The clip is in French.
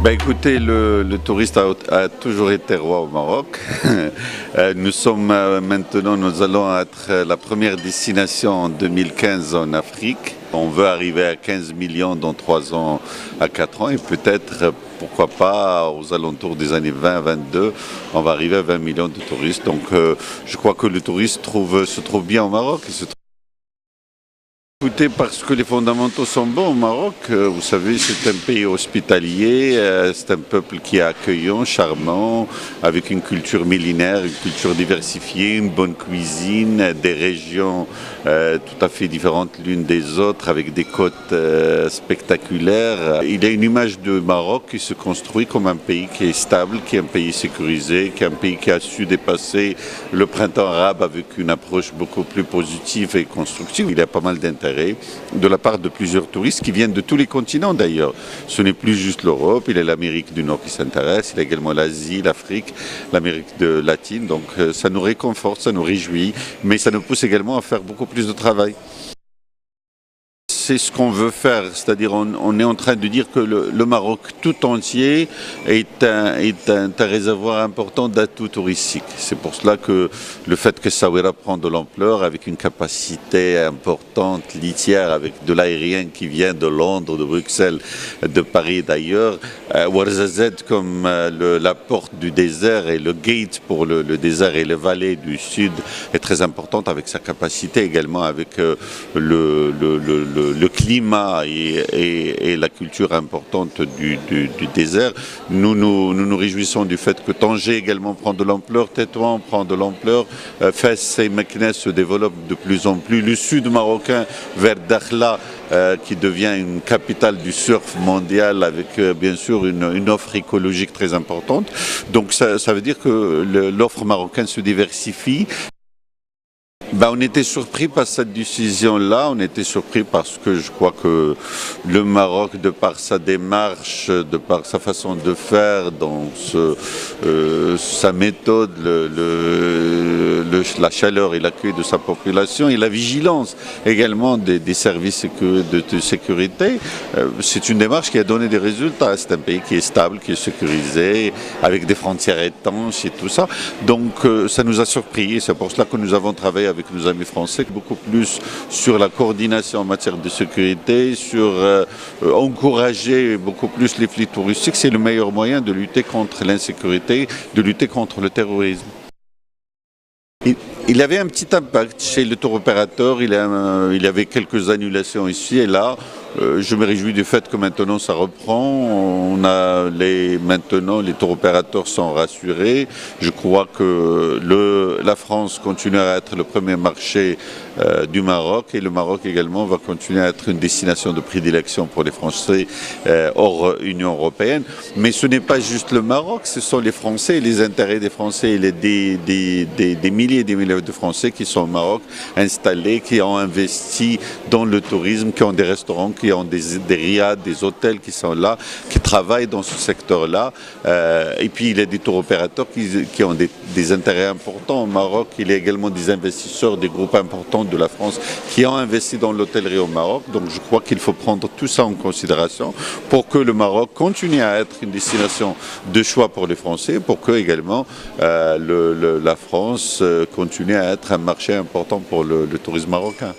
Écoutez, le touriste a toujours été roi au Maroc. Nous sommes maintenant, nous allons être la première destination en 2015 en Afrique. On veut arriver à 15 millions dans 3 ans à 4 ans et peut-être, pourquoi pas, aux alentours des années 20-22, on va arriver à 20 millions de touristes. Donc je crois que le touriste se trouve bien au Maroc. Écoutez, parce que les fondamentaux sont bons au Maroc. Vous savez, c'est un pays hospitalier, c'est un peuple qui est accueillant, charmant, avec une culture millénaire, une culture diversifiée, une bonne cuisine, des régions tout à fait différentes l'une des autres, avec des côtes spectaculaires. Il y a une image de Maroc qui se construit comme un pays qui est stable, qui est un pays sécurisé, qui est un pays qui a su dépasser le printemps arabe avec une approche beaucoup plus positive et constructive. Il y a pas mal d'intérêt de la part de plusieurs touristes qui viennent de tous les continents d'ailleurs. Ce n'est plus juste l'Europe, il y a l'Amérique du Nord qui s'intéresse, il y a également l'Asie, l'Afrique, l'Amérique latine. Donc ça nous réconforte, ça nous réjouit, mais ça nous pousse également à faire beaucoup plus de travail. C'est ce qu'on veut faire, c'est-à-dire on est en train de dire que le Maroc tout entier est un réservoir important d'atouts touristiques. C'est pour cela que le fait que Essaouira prend de l'ampleur avec une capacité importante, litière, avec de l'aérien qui vient de Londres, de Bruxelles, de Paris d'ailleurs, Ouarzazate comme la porte du désert et le gate pour le désert et les vallées du sud est très importante avec sa capacité également avec le climat et la culture importante du désert. Nous nous réjouissons du fait que Tanger également prend de l'ampleur, Tétouan prend de l'ampleur, Fès et Meknès se développent de plus en plus. Le sud marocain vers Dakhla qui devient une capitale du surf mondial avec bien sûr une offre écologique très importante. Donc ça veut dire que l'offre marocaine se diversifie. On était surpris par cette décision-là, on était surpris parce que je crois que le Maroc, de par sa démarche, de par sa façon de faire, sa méthode, la chaleur et l'accueil de sa population et la vigilance également des services de sécurité, c'est une démarche qui a donné des résultats. C'est un pays qui est stable, qui est sécurisé, avec des frontières étanches et tout ça. Donc ça nous a surpris et c'est pour cela que nous avons travaillé avec nos amis français, beaucoup plus sur la coordination en matière de sécurité, sur encourager beaucoup plus les flux touristiques. C'est le meilleur moyen de lutter contre l'insécurité, de lutter contre le terrorisme. Il avait un petit impact chez le tour opérateur, il y avait quelques annulations ici et là. Je me réjouis du fait que maintenant ça reprend. Maintenant les tour opérateurs sont rassurés. Je crois que la France continuera à être le premier marché du Maroc et le Maroc également va continuer à être une destination de prédilection pour les Français hors Union européenne. Mais ce n'est pas juste le Maroc, ce sont les Français et les intérêts des Français et des milliers et des milliers de Français qui sont au Maroc installés, qui ont investi dans le tourisme, qui ont des restaurants, qui ont des riads, des hôtels qui sont là, qui travaillent dans ce secteur-là. Et puis il y a des tours opérateurs qui ont des intérêts importants au Maroc. Il y a également des investisseurs, des groupes importants de la France qui ont investi dans l'hôtellerie au Maroc. Donc je crois qu'il faut prendre tout ça en considération pour que le Maroc continue à être une destination de choix pour les Français, pour que également la France continue à être un marché important pour le tourisme marocain.